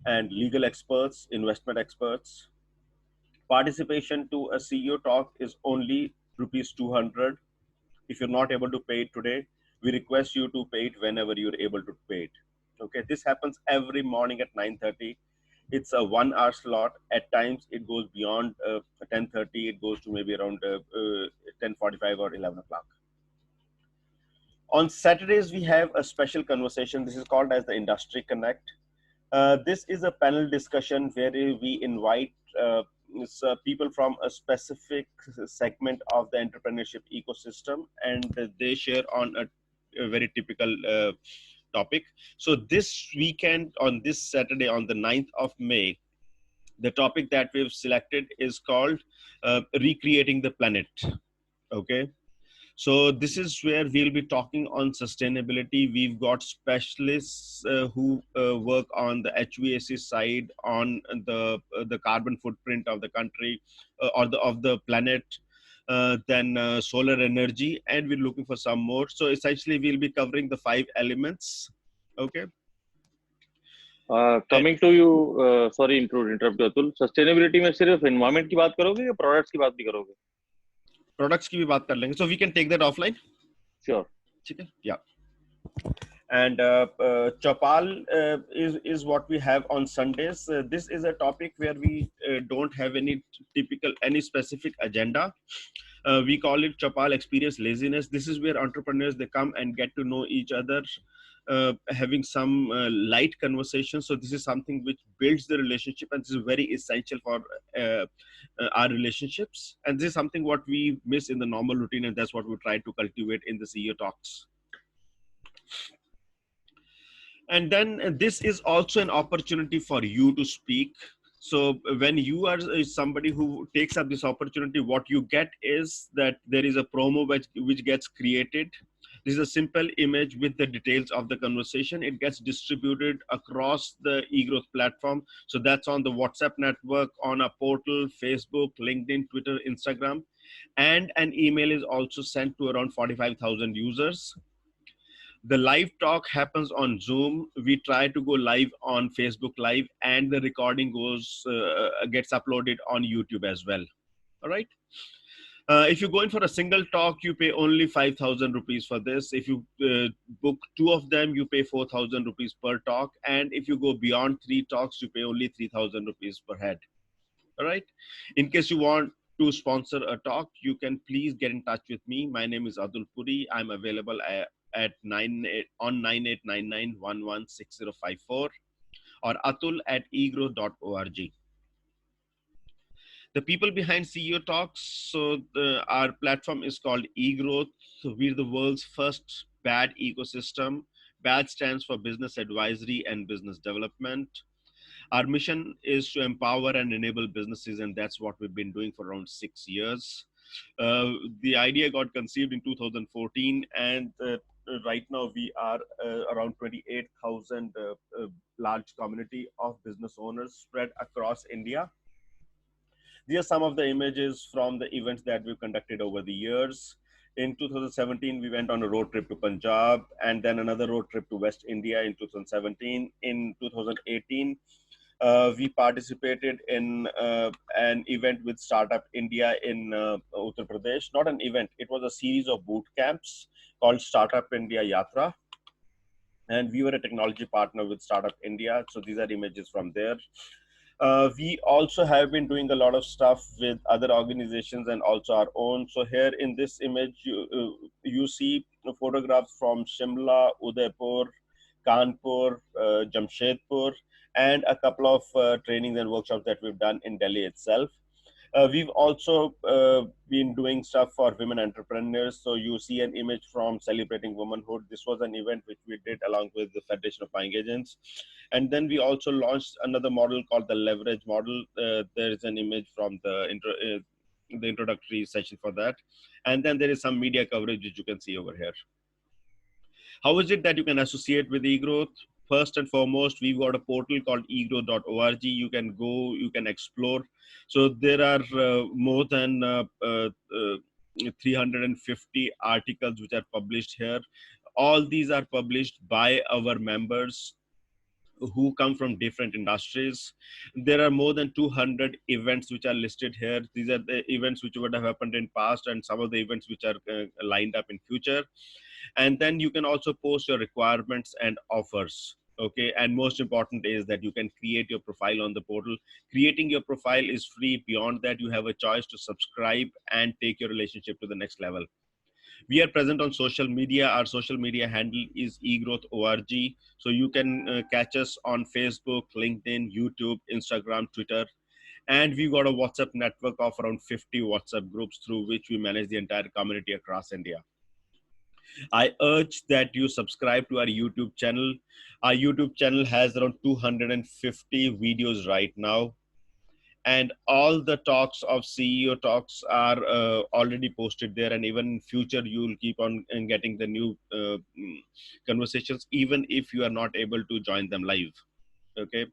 and legal experts, investment experts. Participation to a CEO talk is only rupees 200. If you're not able to pay it today, we request you to pay it whenever you're able to pay it. Okay, this happens every morning at 9:30. It's a 1 hour slot. At times it goes beyond 10:30. It goes to maybe around 10:45 or 11 o'clock. On Saturdays, we have a special conversation. This is called as the Industry Connect. This is a panel discussion where we invite people from a specific segment of the entrepreneurship ecosystem, and they share on a very typical topic. So this weekend, on this Saturday, on the 9th of May, the topic that we've selected is called Recreating the Planet. Okay. So this is where we'll be talking on sustainability. We've got specialists who work on the HVAC side, on the carbon footprint of the country or of the planet, then solar energy, and we're looking for some more. So essentially, we'll be covering the 5 elements. Okay. Coming to you sorry interrupt Atul, sustainability में सिर्फ environment की बात करोगे या products की बात भी करोगे? प्रोडक्ट्स की भी बात कर लेंगे, so we can take that offline. Sure. ठीक है, yeah. And Chapal is what we have on Sundays. This is a topic where we don't have any specific agenda. We call it Chapal Experience Laziness. This is where entrepreneurs, they come and get to know each other, having some light conversation. So this is something which builds the relationship, and this is very essential for our relationships. And this is something what we miss in the normal routine, and that's what we try to cultivate in the CEO talks. And then this is also an opportunity for you to speak. So when you are somebody who takes up this opportunity, what you get is that there is a promo which gets created. This is a simple image with the details of the conversation. It gets distributed across the eGrowth platform. So that's on the WhatsApp network, on a portal, Facebook, LinkedIn, Twitter, Instagram. And an email is also sent to around 45,000 users. The live talk happens on Zoom. We try to go live on Facebook Live, and the recording gets uploaded on YouTube as well. All right. If you go in for a single talk, you pay only 5,000 rupees for this. If you book 2 of them, you pay 4,000 rupees per talk. And if you go beyond 3 talks, you pay only 3,000 rupees per head. All right. In case you want to sponsor a talk, you can please get in touch with me. My name is Adul Puri. I'm available at 9899116054 or atul@egrowth.org. The people behind CEO Talks. So our platform is called eGrowth. So we're the world's first BAD ecosystem. BAD stands for Business Advisory and Business Development. Our mission is to empower and enable businesses, and that's what we've been doing for around 6 years. The idea got conceived in 2014, and right now we are around 28,000 large community of business owners spread across India. These are some of the images from the events that we've conducted over the years. In 2017, we went on a road trip to Punjab, and then another road trip to West India in 2017. In 2018, we participated in an event with Startup India in Uttar Pradesh. Not an event, it was a series of boot camps called Startup India Yatra. And we were a technology partner with Startup India. So these are images from there. We also have been doing a lot of stuff with other organizations and also our own. So here in this image, you see photographs from Shimla, Udaipur, Kanpur, Jamshedpur, and a couple of trainings and workshops that we've done in Delhi itself. We've also been doing stuff for women entrepreneurs. So you see an image from Celebrating Womanhood. This was an event which we did along with the Federation of Buying Agents. And then we also launched another model called the Leverage model. There is an image from the introductory session for that. And then there is some media coverage which you can see over here. How is it that you can associate with eGrowth? First and foremost, we've got a portal called egrowth.org. You can go, you can explore. So there are more than 350 articles which are published here. All these are published by our members who come from different industries. There are more than 200 events which are listed here. These are the events which would have happened in past and some of the events which are lined up in future. And then you can also post your requirements and offers. Okay, and most important is that you can create your profile on the portal. Creating your profile is free. Beyond that, you have a choice to subscribe and take your relationship to the next level. We are present on social media. Our social media handle is egrowth.org. So you can catch us on Facebook, LinkedIn, YouTube, Instagram, Twitter. And we've got a WhatsApp network of around 50 WhatsApp groups through which we manage the entire community across India. I urge that you subscribe to our YouTube channel. Our YouTube channel has around 250 videos right now, and all the talks of CEO talks are already posted there, and even in future you will keep on getting the new conversations even if you are not able to join them live. Okay.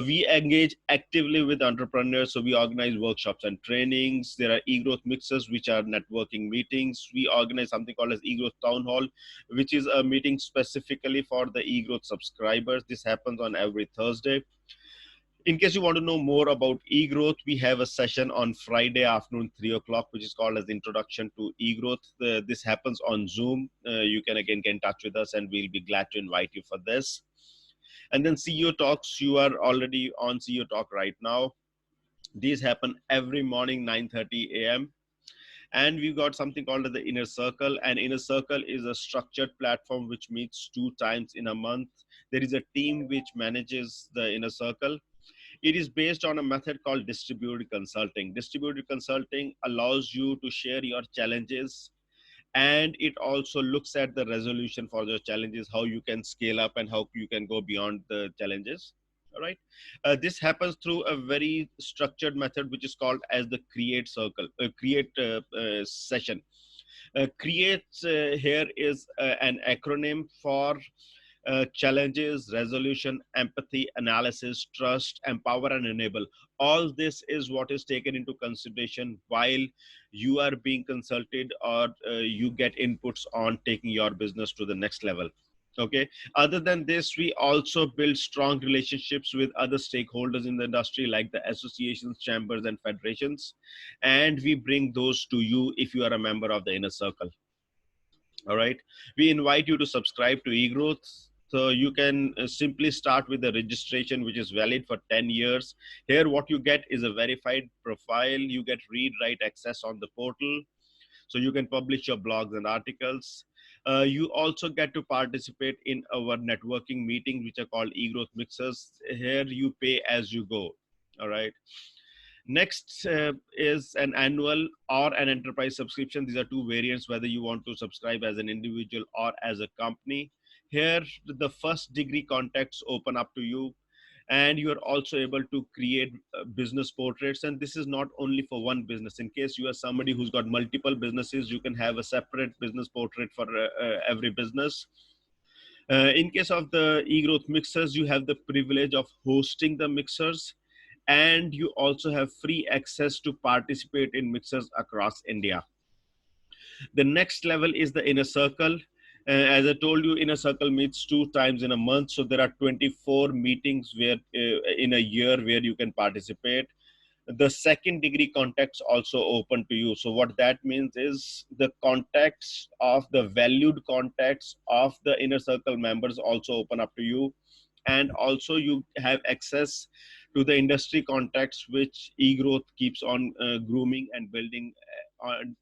We engage actively with entrepreneurs, so we organize workshops and trainings. There are eGrowth mixers, which are networking meetings. We organize something called as eGrowth Town Hall, which is a meeting specifically for the eGrowth subscribers. This happens on every Thursday. In case you want to know more about eGrowth, we have a session on Friday afternoon, 3 o'clock, which is called as Introduction to eGrowth. This happens on Zoom. You can again get in touch with us and we'll be glad to invite you for this. And then CEO Talks, you are already on CEO Talk right now. These happen every morning, 9:30 a.m. And we've got something called the Inner Circle. And Inner Circle is a structured platform which meets 2 times in a month. There is a team which manages the Inner Circle. It is based on a method called distributed consulting. Distributed consulting allows you to share your challenges, and it also looks at the resolution for those challenges, how you can scale up and how you can go beyond the challenges. All right. This happens through a very structured method which is called as the create circle, create session. Create here is an acronym for challenges, resolution, empathy, analysis, trust, empower, and enable. All this is what is taken into consideration while you are being consulted or you get inputs on taking your business to the next level. Okay. Other than this, we also build strong relationships with other stakeholders in the industry, like the associations, chambers, and federations. And we bring those to you if you are a member of the inner circle. All right. We invite you to subscribe to eGrowth. So you can simply start with the registration, which is valid for 10 years. Here, what you get is a verified profile. You get read, write access on the portal. So you can publish your blogs and articles. You also get to participate in our networking meetings, which are called eGrowth Mixers. Here you pay as you go. All right. Next is an annual or an enterprise subscription. These are two variants, whether you want to subscribe as an individual or as a company. Here, the first degree contacts open up to you, and you are also able to create business portraits. And this is not only for one business. In case you are somebody who's got multiple businesses, you can have a separate business portrait for every business. In case of the eGrowth mixers, you have the privilege of hosting the mixers, and you also have free access to participate in mixers across India. The next level is the inner circle. As I told you, inner circle meets 2 times in a month. So there are 24 meetings where in a year where you can participate. The second degree contacts also open to you. So what that means is the contacts of the valued contacts of the inner circle members also open up to you. And also you have access to the industry contacts which eGrowth keeps on grooming and building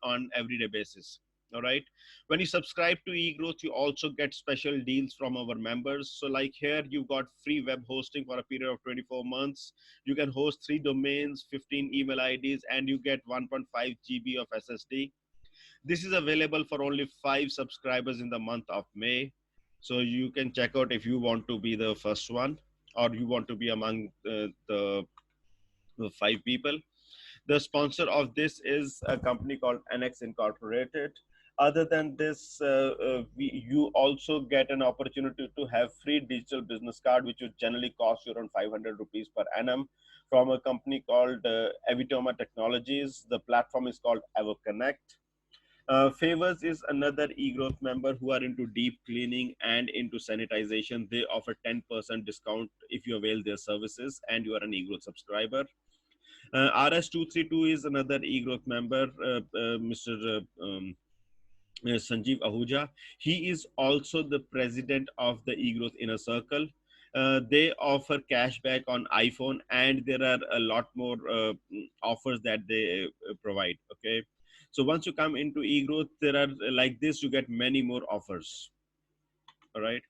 on everyday basis. All right. When you subscribe to eGrowth, you also get special deals from our members. So like here, you've got free web hosting for a period of 24 months. You can host 3 domains, 15 email IDs, and you get 1.5 GB of SSD. This is available for only 5 subscribers in the month of May. So you can check out if you want to be the first one or you want to be among the 5 people. The sponsor of this is a company called NX Incorporated. Other than this, you also get an opportunity to have free digital business card, which would generally cost you around 500 rupees per annum, from a company called Evitoma Technologies. The platform is called EverConnect. Favors is another eGrowth member who are into deep cleaning and into sanitization. They offer 10% discount if you avail their services and you are an eGrowth subscriber. RS232 is another eGrowth member, Mr. Sanjeev Ahuja. He is also the president of the eGrowth Inner Circle. They offer cashback on iPhone, and there are a lot more offers that they provide. Okay, so once you come into eGrowth, there are like this, you get many more offers. All right.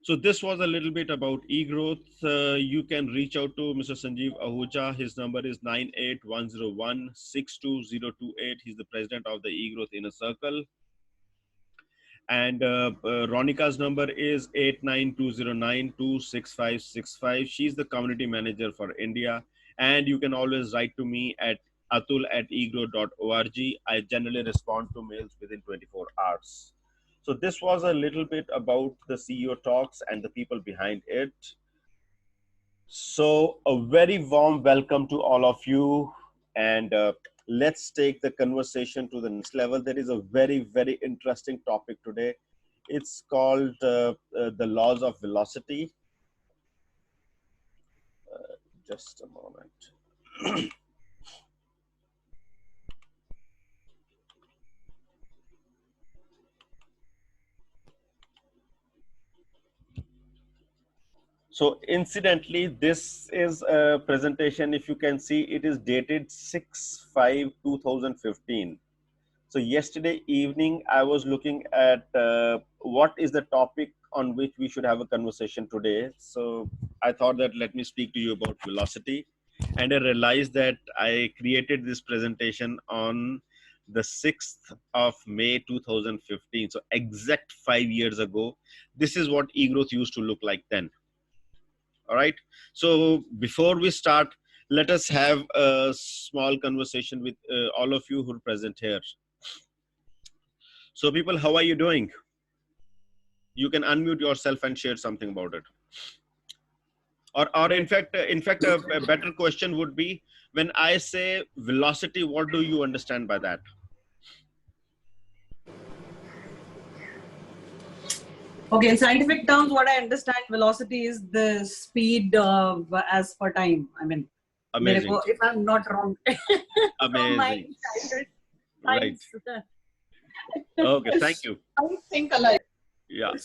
So this was a little bit about eGrowth. You can reach out to Mr. Sanjeev Ahuja. His number is 98101-62028. He's the president of the eGrowth Inner Circle. And Ronika's number is 89209-26565. She's the community manager for India. And you can always write to me at atul@egrowth.org. I generally respond to mails within 24 hours. So this was a little bit about the CEO talks and the people behind it. So a very warm welcome to all of you. And let's take the conversation to the next level. There is a very, very interesting topic today. It's called the laws of velocity. Just a moment. So incidentally, this is a presentation. If you can see, it is dated 6/5/2015. So yesterday evening, I was looking at what is the topic on which we should have a conversation today. So I thought that let me speak to you about velocity. And I realized that I created this presentation on the 6th of May 2015. So exact 5 years ago, this is what eGrowth used to look like then. All right. So before we start, let us have a small conversation with all of you who are present here. So people, how are you doing? You can unmute yourself and share something about it. Or in fact, a better question would be, when I say velocity, what do you understand by that? Okay, in scientific terms, what I understand, velocity is the speed as per time. I mean, amazing. If I'm not wrong. Amazing. Right. Okay, thank you. I think alike. Yeah.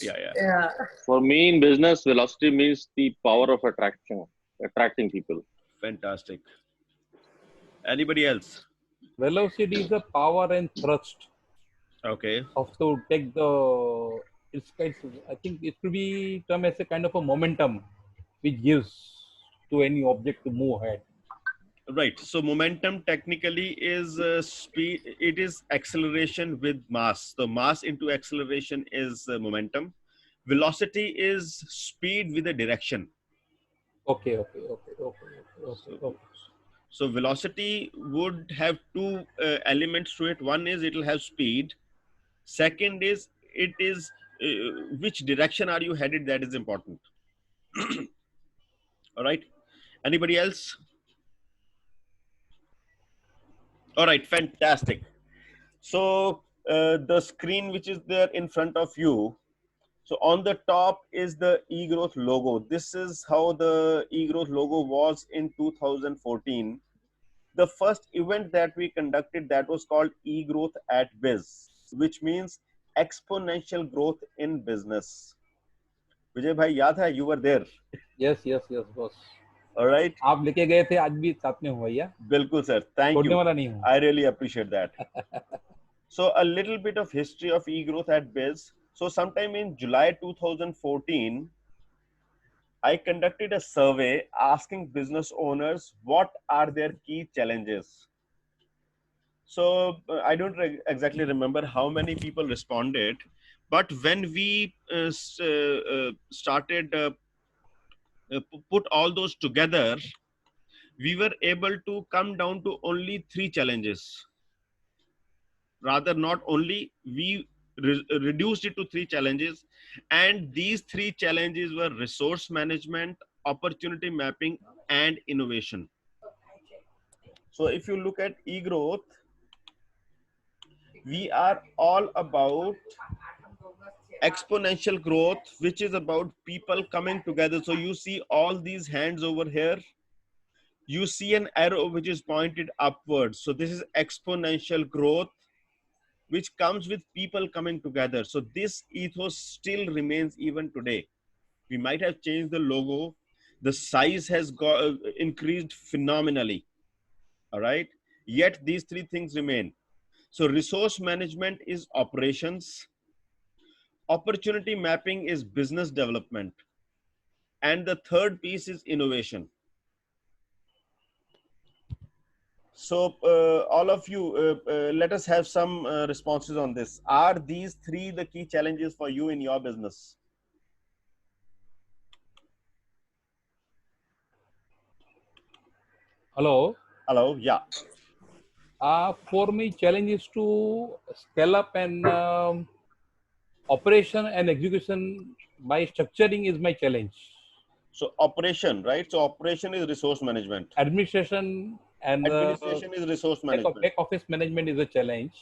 For me, in business, velocity means the power of attracting people. Fantastic. Anybody else? Velocity is the power and thrust. Okay. Of to take the, I think it could be termed as a kind of a momentum which gives to any object to move ahead. Right. So momentum technically is speed. It is acceleration with mass. So mass into acceleration is momentum. Velocity is speed with a direction. Okay. So velocity would have two elements to it. One is it will have speed. Second is it is which direction are you headed? That is important. All right. Anybody else? All right, fantastic. So the screen which is there in front of you. So on the top is the eGrowth logo. This is how the eGrowth logo was in 2014. The first event that we conducted, that was called eGrowth at Biz, which means exponential growth in business. Vijay bhai, yaad hai, you were there. Yes, boss. All right. आप लेके गए थे, आज भी साथ में हुआ या? बिल्कुल sir, thank you. छोड़ने वाला नहीं हूँ. I really appreciate that. So a little bit of history of eGrowth at Biz. So sometime in July 2014, I conducted a survey asking business owners what are their key challenges. So I don't exactly remember how many people responded, but when we started put all those together, we were able to come down to only 3 challenges. Rather, not only, we reduced it to 3 challenges, and these 3 challenges were resource management, opportunity mapping, and innovation. So if you look at eGrowth, We are all about exponential growth, which is about people coming together. So you see all these hands over here. You see an arrow which is pointed upwards. So this is exponential growth, which comes with people coming together. So this ethos still remains even today. We might have changed the logo. The size has increased phenomenally. All right. Yet these three things remain. So resource management is operations. Opportunity mapping is business development. And the third piece is innovation. So all of you, let us have some responses on this. Are these three the key challenges for you in your business? Hello. Hello. Yeah. For me, challenge is to scale up and operation and execution by structuring is my challenge. So operation, right? So operation is resource management. Administration and Administration is resource management. back office management is a challenge.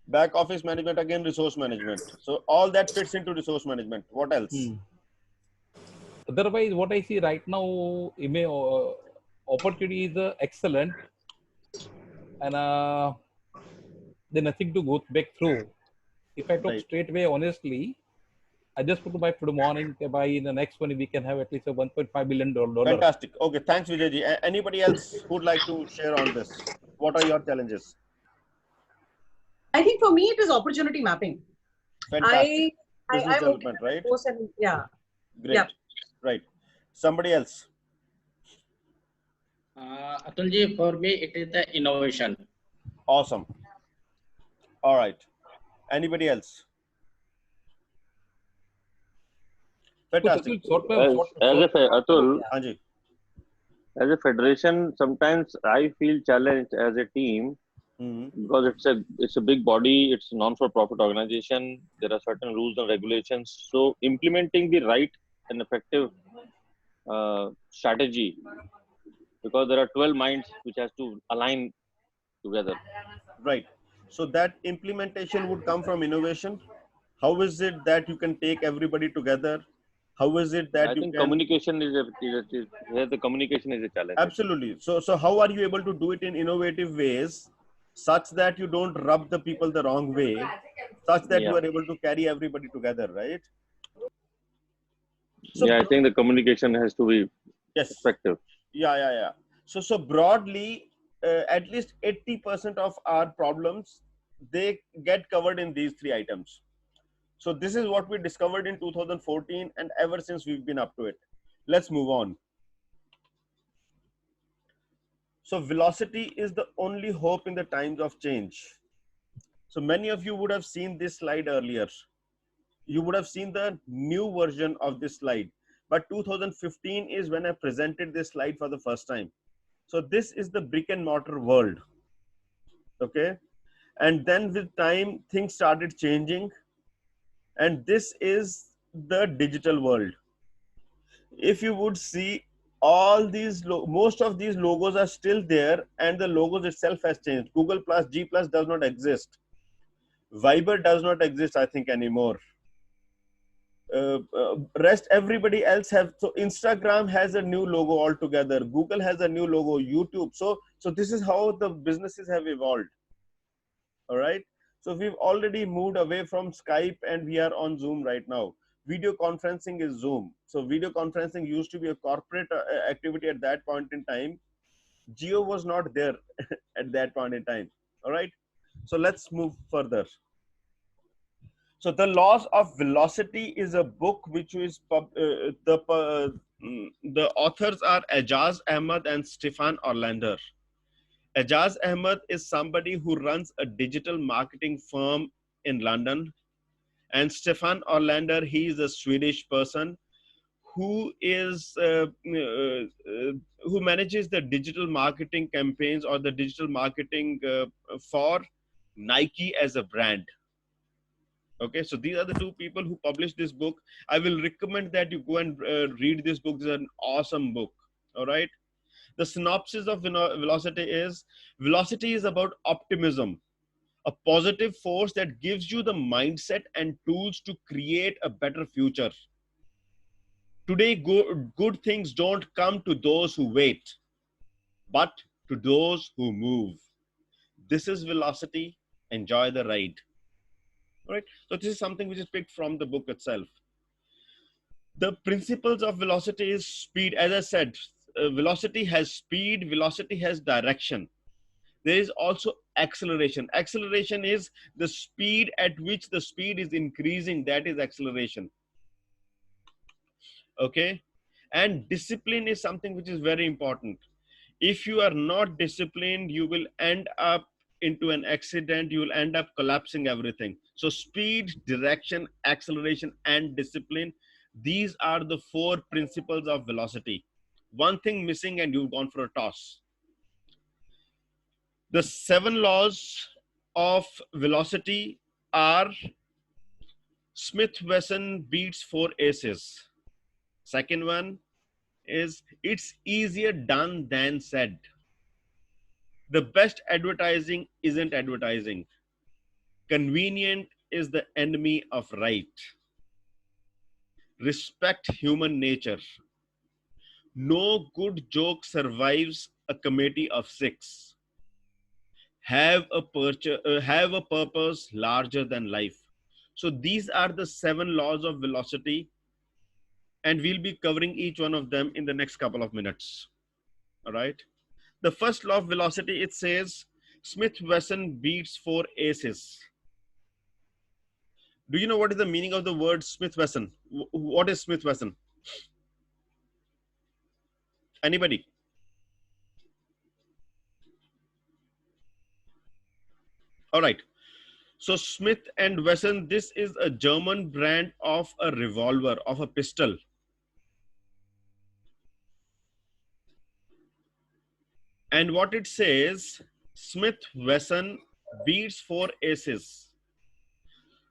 Back office management, again, resource management. So all that fits into resource management. What else? Otherwise, what I see right now, opportunity is excellent, and there's nothing to go back through. If I talk Right. straight away, honestly, I just put my morning by in the next one we can have at least a $1.5 billion. Fantastic. Okay, thanks, Vijayji. Anybody else who'd like to share on this? What are your challenges? I think for me it is opportunity mapping. Fantastic. Business I'm development, okay right? yeah. Great. Yeah. Right. Somebody else. Atulji, for me, it is the innovation. Awesome. All right. Anybody else? Fantastic. Atul, Anji. as a federation, sometimes I feel challenged as a team because it's a big body, it's a non-for-profit organization. There are certain rules and regulations. So implementing the right and effective strategy, because there are 12 minds which has to align together. Right. So that implementation would come from innovation. How is it that you can take everybody together? How is it that I you think can... communication is here the communication is a challenge. Absolutely. So how are you able to do it in innovative ways such that you don't rub the people the wrong way, such that you are able to carry everybody together, right? So I think the communication has to be effective. Yeah. So broadly, at least 80% of our problems, they get covered in these three items. So this is what we discovered in 2014, and ever since we've been up to it. Let's move on. So velocity is the only hope in the times of change. So many of you would have seen this slide earlier. You would have seen the new version of this slide, but 2015 is when I presented this slide for the first time. So this is the brick and mortar world. Okay. And then with time, things started changing. And this is the digital world. If you would see, all these most of these logos are still there, and the logos itself has changed. Google Plus, G Plus does not exist. Viber does not exist, I think, anymore. Rest everybody else have. So Instagram has a new logo altogether. Google has a new logo. YouTube. So this is how the businesses have evolved. All right. So we've already moved away from Skype, and we are on Zoom right now. Video conferencing is Zoom. So video conferencing used to be a corporate activity at that point in time. Geo was not there at that point in time. All right. So let's move further. So the Laws of Velocity is a book which is the authors are Ajaz Ahmed and Stefan Orlander. Ajaz Ahmed is somebody who runs a digital marketing firm in London, and Stefan Orlander, he is a Swedish person who is who manages the digital marketing campaigns or the digital marketing for Nike as a brand. Okay, so these are the two people who published this book. I will recommend that you go and read this book. It's an awesome book. All right. The synopsis of velocity is about optimism. a positive force that gives you the mindset and tools to create a better future. Today, good things don't come to those who wait, but to those who move. This is velocity. Enjoy the ride. All right. So this is something which is picked from the book itself. The principles of velocity is speed. As I said, velocity has speed, velocity has direction. There is also acceleration. Acceleration is the speed at which the speed is increasing. That is acceleration. Okay. And discipline is something which is very important. If you are not disciplined, you will end up into an accident. You will end up collapsing everything. So speed, direction, acceleration, and discipline. These are the 4 principles of velocity. One thing missing and you've gone for a toss. The 7 laws of velocity are Smith-Wesson beats 4 aces. Second one is it's easier done than said. The best advertising isn't advertising. Convenient is the enemy of right. Respect human nature. No good joke survives a committee of 6. Have a purpose larger than life. So these are the 7 laws of velocity, and we'll be covering each one of them in the next couple of minutes. All right. The first law of velocity, it says Smith-Wesson beats 4 aces. Do you know what is the meaning of the word Smith-Wesson? What is Smith-Wesson? Anybody? All right. So Smith and Wesson, this is a German brand of a revolver, of a pistol. And what it says, Smith-Wesson beats 4 aces.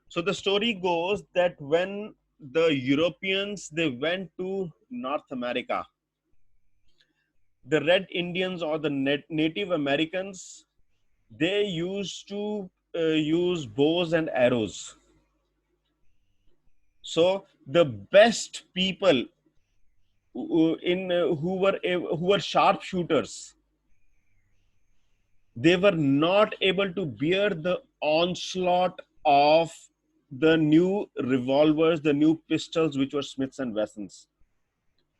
So the story goes that when the Europeans, they went to North America, the Red Indians or the Native Americans, they used to use bows and arrows. So the best people who were sharpshooters, they were not able to bear the onslaught of the new revolvers, the new pistols, which were Smiths and Wessons.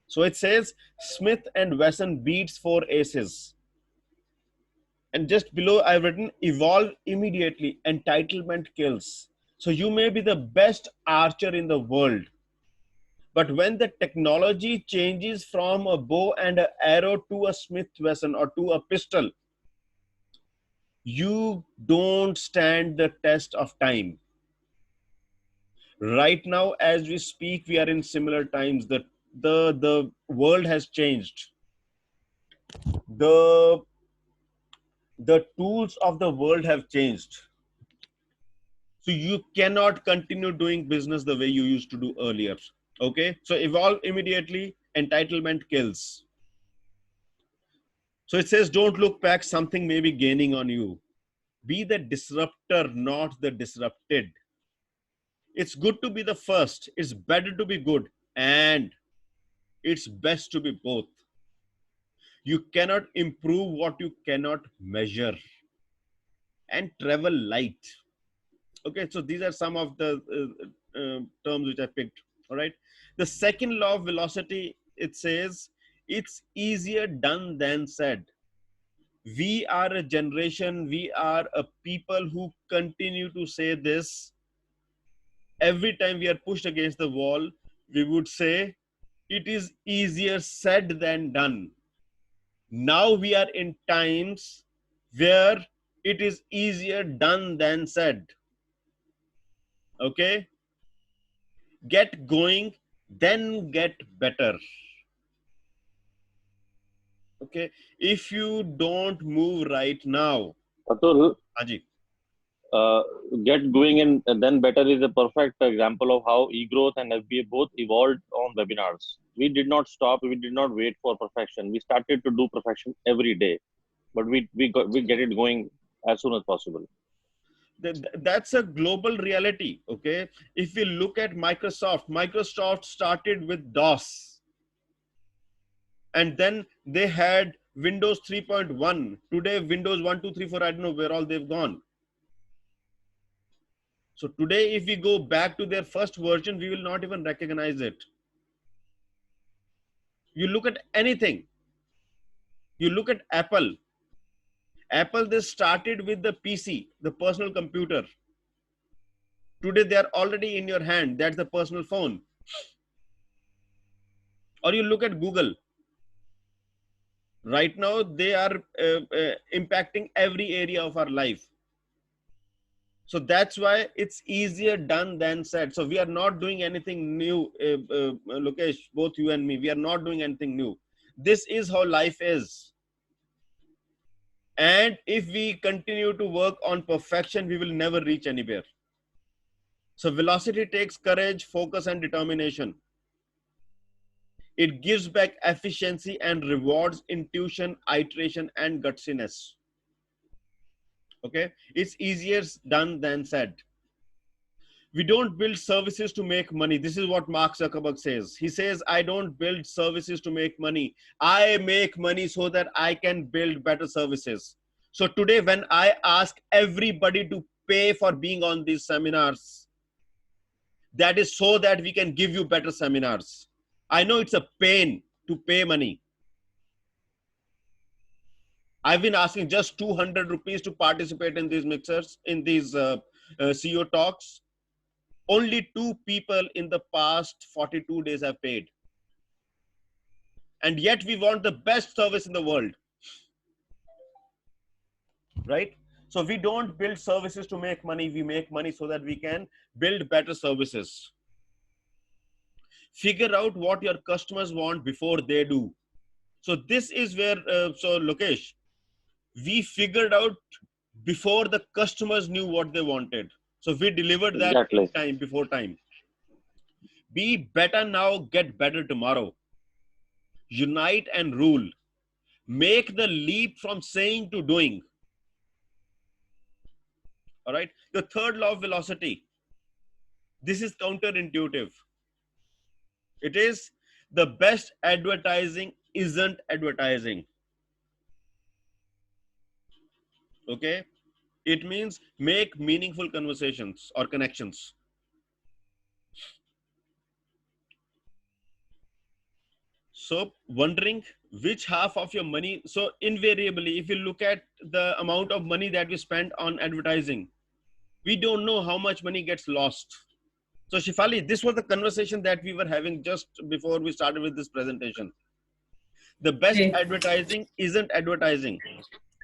So it says Smith and Wesson beats 4 aces. And just below I've written evolve immediately, entitlement kills. So you may be the best archer in the world, but when the technology changes from a bow and an arrow to a Smith-Wesson or to a pistol, you don't stand the test of time. Right now, as we speak, we are in similar times. The world has changed. The tools of the world have changed. So you cannot continue doing business the way you used to do earlier. Okay. So evolve immediately, entitlement kills. So it says, don't look back, something may be gaining on you. Be the disruptor, not the disrupted. It's good to be the first. It's better to be good. And it's best to be both. You cannot improve what you cannot measure. And travel light. Okay, so these are some of the terms which I picked. All right. The second law of velocity, it says, it's easier done than said. We are a generation, we are a people who continue to say this. Every time we are pushed against the wall, we would say, it is easier said than done. Now we are in times where it is easier done than said. Okay? Get going, then get better. Okay? If you don't move right now, Atul, Haji. Get going and then better is a perfect example of how eGrowth and FBA both evolved on webinars. We did not stop. We did not wait for perfection. We started to do perfection every day, but we get it going as soon as possible. That's a global reality. Okay. If we look at Microsoft started with DOS, and then they had Windows 3.1. Today, Windows 1, 2, 3, 4, I don't know where all they've gone. So today, if we go back to their first version, we will not even recognize it. You look at anything. You look at Apple. They started with the PC, the personal computer. Today, they are already in your hand. That's the personal phone. Or you look at Google. Right now, they are impacting every area of our life. So that's why it's easier done than said. So we are not doing anything new, Lokesh, both you and me. We are not doing anything new. This is how life is. And if we continue to work on perfection, we will never reach anywhere. So velocity takes courage, focus, and determination. It gives back efficiency and rewards intuition, iteration, and gutsiness. Okay, it's easier done than said. We don't build services to make money. This is what Mark Zuckerberg says. He says, I don't build services to make money. I make money so that I can build better services. So today, when I ask everybody to pay for being on these seminars, that is so that we can give you better seminars. I know it's a pain to pay money. I've been asking just 200 rupees to participate in these mixers, in these CEO talks. Only 2 people in the past 42 days have paid. And yet we want the best service in the world. Right? So we don't build services to make money. We make money so that we can build better services. Figure out what your customers want before they do. So this is where, so Lokesh, we figured out before the customers knew what they wanted. So we delivered that time before time. Be better now, get better tomorrow. Unite and rule. Make the leap from saying to doing. All right. The third law of velocity. This is counterintuitive. It is the best advertising isn't advertising. Okay. It means make meaningful conversations or connections. So wondering which half of your money, so invariably, if you look at the amount of money that we spend on advertising, we don't know how much money gets lost. So Shefali, this was the conversation that we were having just before we started with this presentation. The best advertising isn't advertising.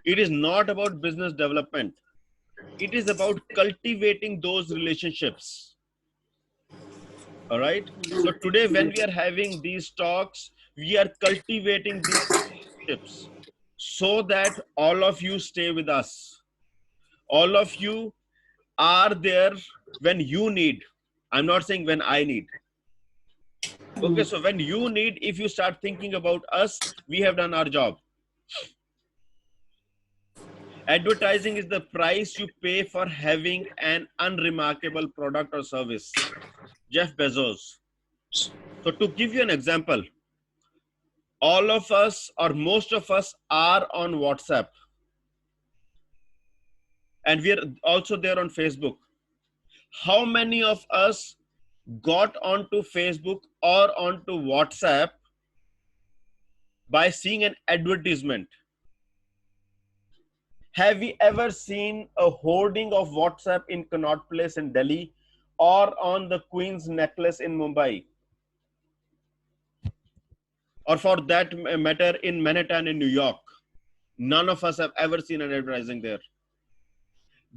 It is not about business development. It is about cultivating those relationships. All right. So today, when we are having these talks, we are cultivating these relationships so that all of you stay with us. All of you are there when you need. I'm not saying when I need. Okay, so when you need, if you start thinking about us, we have done our job. Advertising is the price you pay for having an unremarkable product or service. Jeff Bezos. So to give you an example, all of us or most of us are on WhatsApp. And we're also there on Facebook. How many of us got onto Facebook or onto WhatsApp by seeing an advertisement? Have we ever seen a hoarding of WhatsApp in Connaught Place in Delhi or on the Queen's Necklace in Mumbai? Or for that matter in Manhattan in New York? None of us have ever seen an advertising there.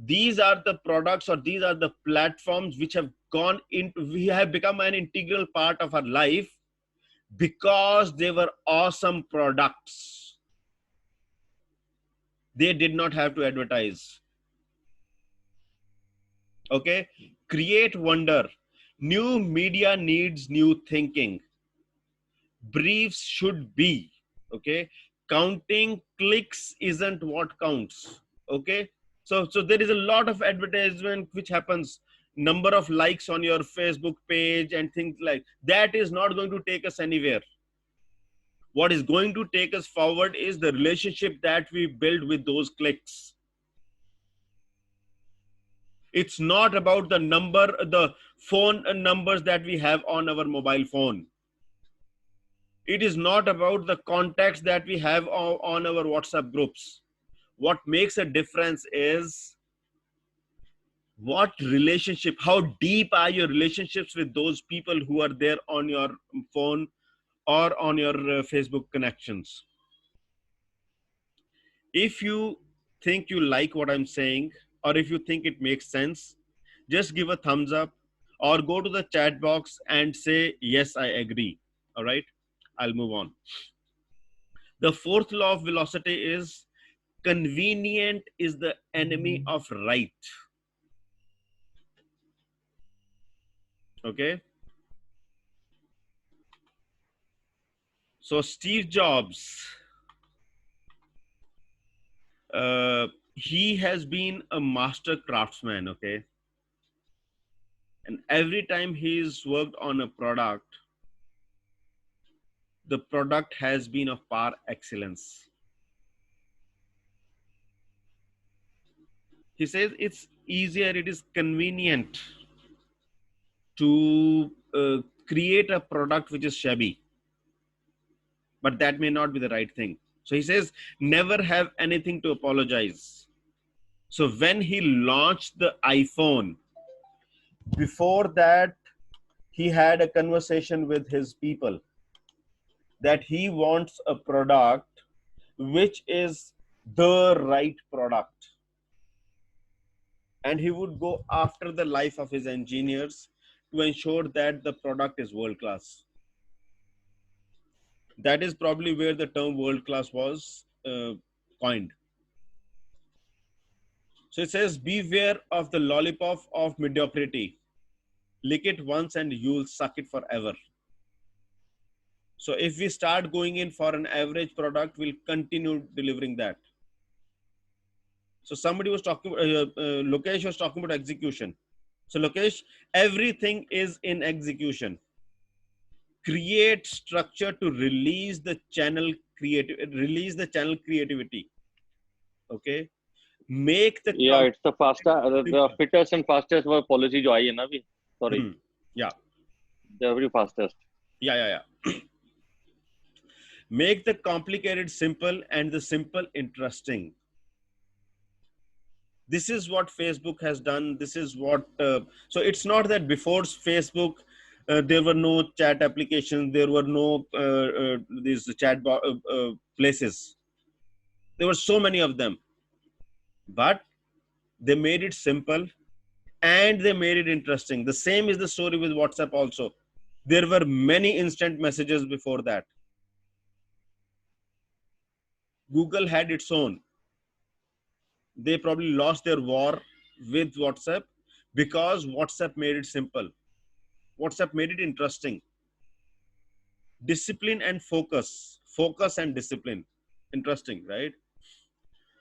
These are the products or these are the platforms which have gone into, we have become an integral part of our life because they were awesome products. They did not have to advertise. Okay. Create wonder. New media needs new thinking. Briefs should be, okay. Counting clicks isn't what counts. Okay. So there is a lot of advertisement which happens, number of likes on your Facebook page and things like that is not going to take us anywhere. What is going to take us forward is the relationship that we build with those clicks. It's not about the phone numbers that we have on our mobile phone. It is not about the contacts that we have on our WhatsApp groups. What makes a difference is what relationship, how deep are your relationships with those people who are there on your phone or on your Facebook connections. If you think you like what I'm saying, or if you think it makes sense, just give a thumbs up or go to the chat box and say, yes, I agree. All right, I'll move on. The fourth law of velocity is convenient is the enemy of right. Okay. So Steve Jobs, he has been a master craftsman. Okay. And every time he's worked on a product, the product has been of par excellence. He says it's easier, it is convenient to create a product which is shabby, but that may not be the right thing. So he says, never have anything to apologize. So when he launched the iPhone, before that, he had a conversation with his people that he wants a product which is the right product. And he would go after the life of his engineers to ensure that the product is world class. That is probably where the term world class was coined. So it says, beware of the lollipop of mediocrity. Lick it once and you'll suck it forever. So if we start going in for an average product, we'll continue delivering that. So somebody was talking, Lokesh was talking about execution. So Lokesh, everything is in execution. Create structure to release the channel creativity. Okay. Make the it's the the fittest and fastest work policy jo aayi hai na abhi. Sorry. Yeah. The very fastest. Yeah. Make the complicated simple and the simple interesting. This is what Facebook has done. This is what, so it's not that before Facebook, there were no chat applications. There were no these chat places. There were so many of them, but they made it simple and they made it interesting. The same is the story with WhatsApp also. There were many instant messages before that. Google had its own. They probably lost their war with WhatsApp because WhatsApp made it simple. WhatsApp made it interesting. Discipline and focus. Focus and discipline. Interesting, right?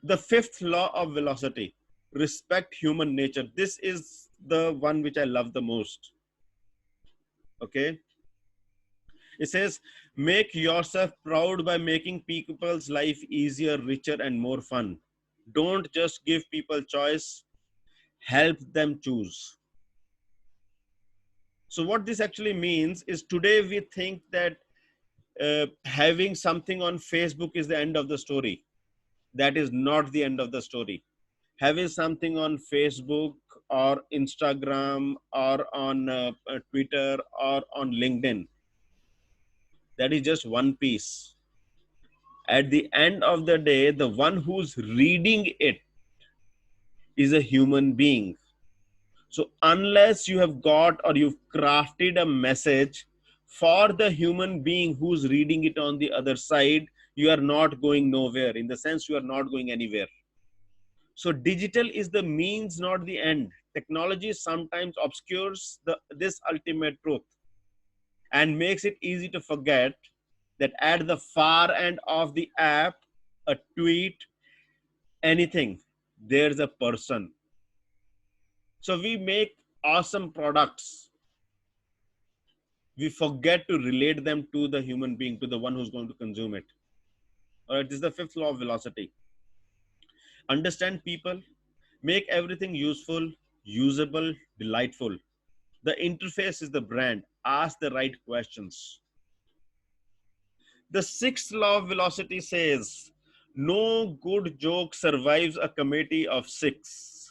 The fifth law of velocity. Respect human nature. This is the one which I love the most. Okay. It says, make yourself proud by making people's life easier, richer, and more fun. Don't just give people choice, help them choose. So what this actually means is today we think that having something on Facebook is the end of the story. That is not the end of the story. Having something on Facebook or Instagram or on Twitter or on LinkedIn, that is just one piece. At the end of the day, the one who's reading it is a human being. So unless you have got or you've crafted a message for the human being who's reading it on the other side, you are not going nowhere. In the sense, you are not going anywhere. So digital is the means, not the end. Technology sometimes obscures this ultimate truth and makes it easy to forget that at the far end of the app, a tweet, anything, there's a person. So we make awesome products. We forget to relate them to the human being, to the one who's going to consume it. All right, this is the fifth law of velocity. Understand people, make everything useful, usable, delightful. The interface is the brand. Ask the right questions. The sixth law of velocity says, no good joke survives a committee of six.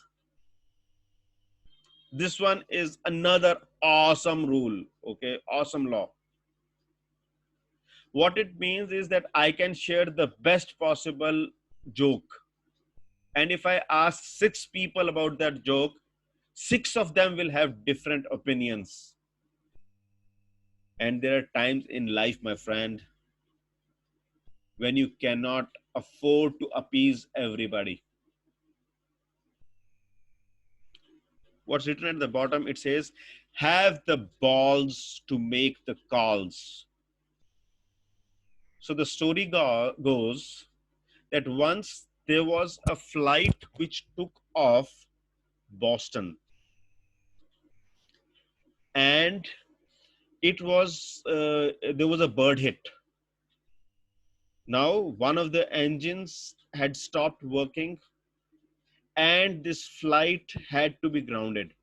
This one is another awesome rule. Okay, awesome law. What it means is that I can share the best possible joke. And if I ask six people about that joke, six of them will have different opinions. And there are times in life, my friend, when you cannot afford to appease everybody. What's written at the bottom, it says, have the balls to make the calls. So the story goes that once there was a flight which took off Boston, and it was there was a bird hit. Now one of the engines had stopped working, and this flight had to be grounded.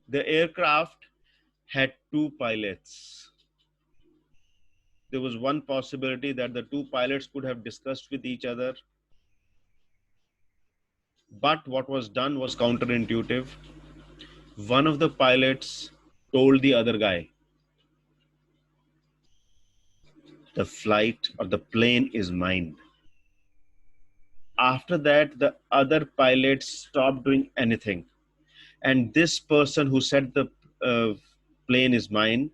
The aircraft had two pilots. There was one possibility that the two pilots could have discussed with each other, but what was done was counterintuitive. One of the pilots told the other guy, the flight or the plane is mine. After that, the other pilots stopped doing anything. And this person who said the plane is mine,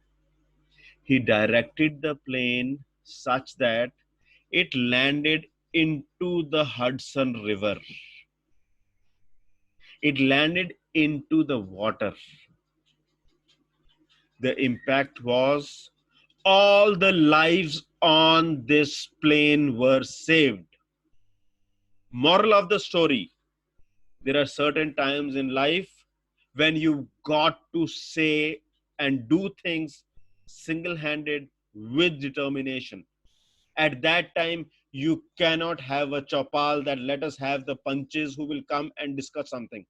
he directed the plane such that it landed into the Hudson River. It landed into the water. The impact was all the lives on this plane were saved. Moral of the story, there are certain times in life when you got to say and do things single-handed with determination. At that time, you cannot have a chopal that let us have the punches who will come and discuss something.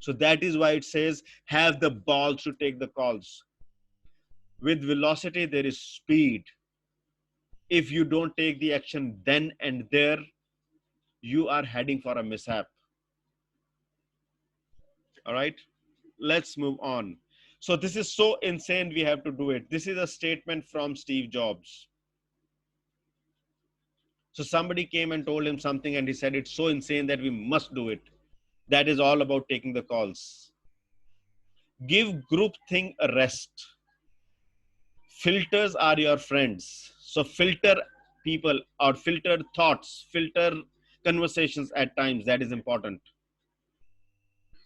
So that is why it says, have the balls to take the calls. With velocity, there is speed. If you don't take the action then and there, you are heading for a mishap. All right, let's move on. So this is so insane, we have to do it. This is a statement from Steve Jobs. So somebody came and told him something and he said, it's so insane that we must do it. That is all about taking the calls. Give groupthink a rest. Filters are your friends. So filter people or filter thoughts, filter conversations at times. That is important.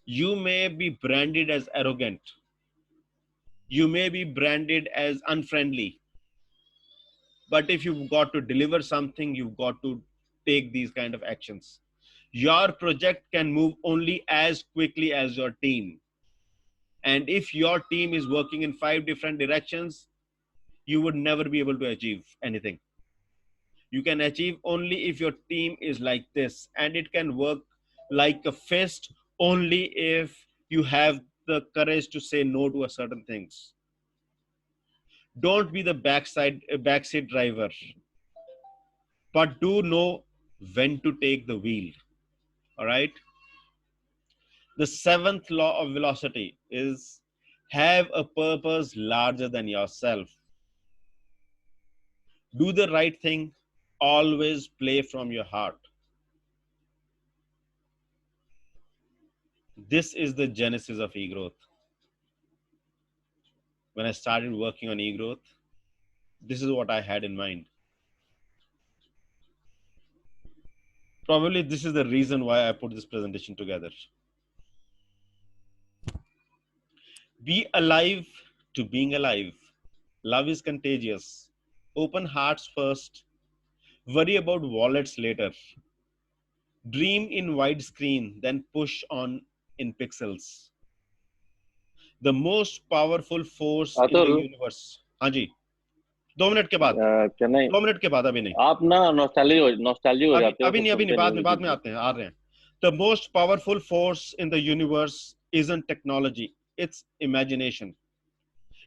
You may be branded as arrogant. You may be branded as unfriendly. But if you've got to deliver something, you've got to take these kind of actions. Your project can move only as quickly as your team. And if your team is working in 5 different directions, you would never be able to achieve anything. You can achieve only if your team is like this, and it can work like a fist only if you have the courage to say no to a certain things. Don't be the backseat driver, but do know when to take the wheel. All right. The seventh law of velocity is have a purpose larger than yourself. Do the right thing. Always play from your heart. This is the genesis of e-growth. When I started working on e-growth, this is what I had in mind. Probably this is the reason why I put this presentation together. Be alive to being alive. Love is contagious. Open hearts first. Worry about wallets later. Dream in widescreen, then push on in pixels. The most powerful force in the Atul, universe. हाँ जी, 2 minute के बाद, can I? 2 minute के बाद, अभी नहीं, आप ना nostalgic हो जाते हो, अभी फिर नहीं, अभी नहीं, सुनते नहीं बाद हो में, चीज को। आते हैं, आ रहे हैं. The most powerful force in the universe isn't technology, it's imagination.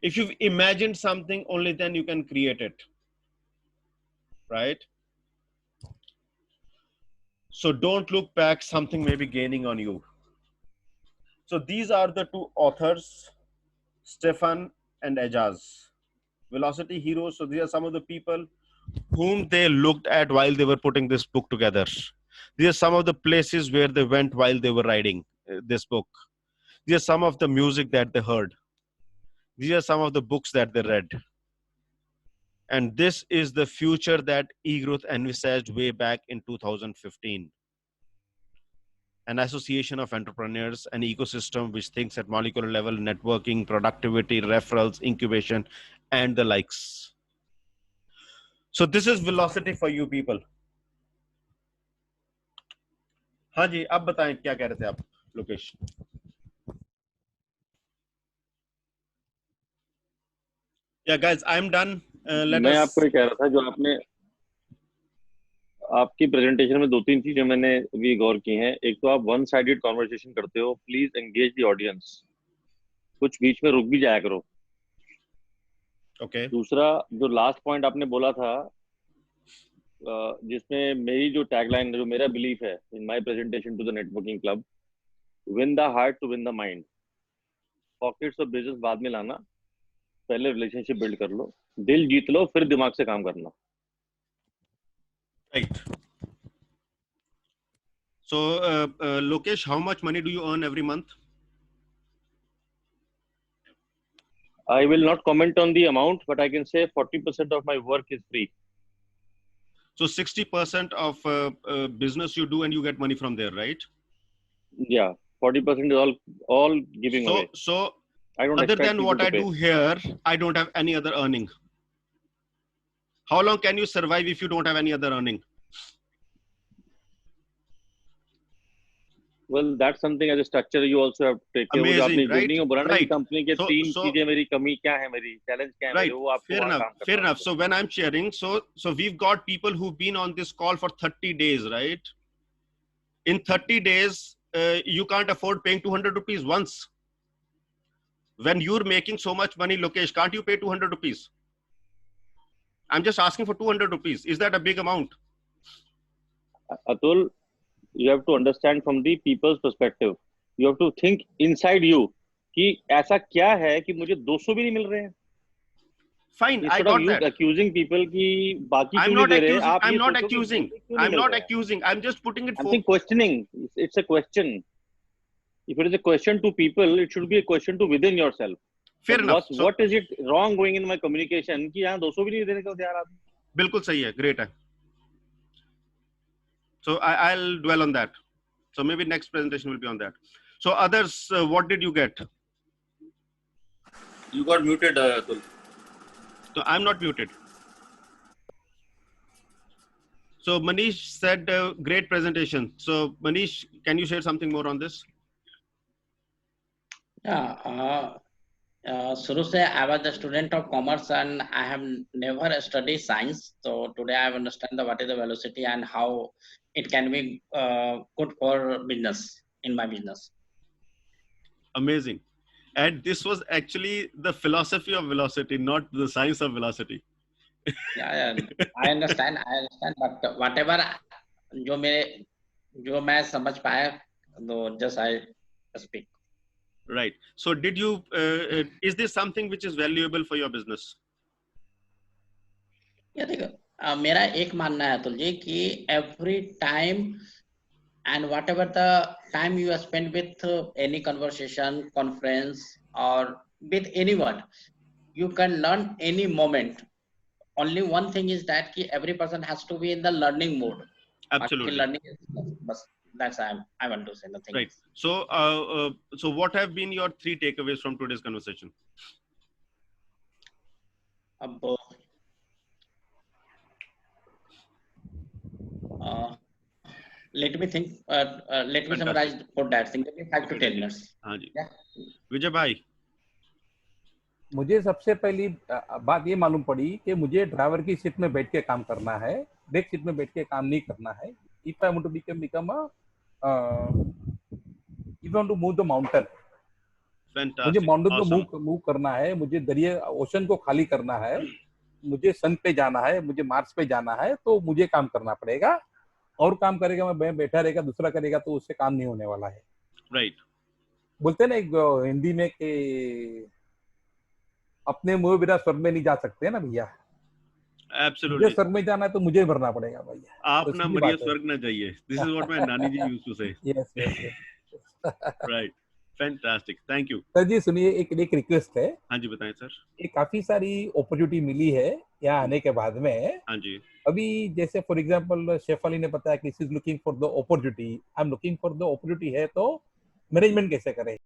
If you've imagined something, only then you can create it, right? So don't look back, something may be gaining on you. So these are the two authors, Stefan and Ejaz, Velocity Heroes. So these are some of the people whom they looked at while they were putting this book together. These are some of the places where they went while they were writing this book. These are some of the music that they heard. These are some of the books that they read. And this is the future that eGrowth envisaged way back in 2015. An association of entrepreneurs, an ecosystem which thinks at molecular level, networking, productivity, referrals, incubation, and the likes. So this is Velocity for you people. हाँ जी, अब बताएं क्या कह रहे थे आप, Lokesh? Yeah, guys, I'm done. मैं आपको ये कह रहा था, जो आपकी प्रेजेंटेशन में 2-3 चीजें मैंने भी गौर की हैं. एक तो आप वन साइडेड कॉन्वर्सेशन करते हो. Please engage the audience. कुछ बीच में रुक भी जाया करो. Okay. दूसरा, जो लास्ट पॉइंट आपने बोला था, जिसमें मेरी जो टैगलाइन, जो मेरा बिलीफ है in my presentation to the networking club, win the heart to win the mind. Pockets of business बाद में लाना, पहले रिलेशनशिप बिल्ड कर लो, दिल जीत लो, फिर दिमाग से काम करना. Right. So, Lokesh, how much money do you earn every month? I will not comment on the amount, but I can say 40% of my work is free. So 60% of business you do and you get money from there, right? Yeah, 40% is all giving away. So I don't other expect than people what to I pay. do here, I don't have any other earning. How long can you survive if you don't have any other earning? Well, that's something as a structure you also have to take care. वो जो आपने Amazing, right? beginning में बोला ना कि Right. Company के So- 3 so- चीजें, मेरी कमी क्या है, मेरी चैलेंज क्या है, Right. मेरे, वो आपको Fair वहाँ enough. काम करना Fair है. enough. So when I'm sharing, so we've got people who've been on this call for 30 days, right? In 30 days, you can't afford paying 200 rupees once. When you're making so much money, Lokesh, can't you pay 200 rupees? I'm just asking for 200 rupees. Is that a big amount? Atul, you have to understand from the people's perspective. You have to think inside you कि ऐसा क्या है कि मुझे 200 भी नहीं मिल रहे हैं. Fine, I Instead of got you that. accusing people कि बाकी I'm क्यों नहीं not दे रहे, accusing. आप I'm ये not सोचो कि accusing. मुझे क्यों नहीं I'm मिल not रहे हैं. accusing. I'm just putting it I'm for. saying questioning. It's a question. If it is a question to people, it should be a question to within yourself. Fair enough. So What is it wrong going in my communication कि यहाँ 200 भी नहीं देने को तैयार आदमी. बिल्कुल सही है. Great है. So I'll dwell on that. So maybe next presentation will be on that. So others, what did you get? You got muted, Atul. So I'm not muted. So Manish said, great presentation. So Manish, can you share something more on this? Yeah, Shuru se I was a student of commerce and I have never studied science. So today I understand what is the velocity and how it can be good for business, in my business. Amazing. And this was actually the philosophy of velocity, not the science of velocity. Yeah, I understand, but whatever जो मैं समझ पाया, तो just I speak. Right. So did you, is this something which is valuable for your business? या देखो, मेरा एक मानना है अतुल जी कि every time and whatever the time you spend with any conversation, conference, or with anyone, you can learn any moment. Only one thing is that ki every person has to be in the learning mode. Absolutely. Learning is, that's I want to say nothing. Right. So, so what have been your 3 takeaways from today's conversation? let me think. Let me Fantastic. summarize for that thing. Maybe 5 to 10 minutes. हाँ जी, Yeah. विजय भाई। मुझे सबसे पहली बात ये मालूम पड़ी कि मुझे ड्राइवर की सीट में बैठ के काम करना है, बैक सीट में बैठ के काम नहीं करना है. If I want to become a if I want to move the mountain, मुझे माउंटेन को मूव करना है, मुझे दरिया ओशन को खाली करना है, मुझे सन पे जाना है, मुझे मार्स पे जाना है, तो मुझे काम करना पड़ेगा. और काम करेगा मैं बैठा रहेगा, दूसरा करेगा तो उससे काम नहीं होने वाला है. राइट. बोलते हैं ना एक हिंदी में कि अपने मुंह बिना स्वर्ग में नहीं जा सकते ना भैया. एब्सोल्युटली. मुझे स्वर्ग में जाना है तो मुझे भरना पड़ेगा भैया. आप ना मरिए, स्वर्ग ना जाइए. This is what my nani ji used to say. Yes yes. Right. Fantastic. Thank you. Sir ji सुनिए, एक रिक्वेस्ट है. हाँ जी, बताएं सर. ये काफी सारी अपॉर्चुनिटी मिली है यहाँ आने के बाद में. हाँ जी. अभी जैसे फॉर एग्जांपल शेफ अली ने बताया कि is looking for the opportunity, I am looking for the opportunity है, तो मैनेजमेंट कैसे करें?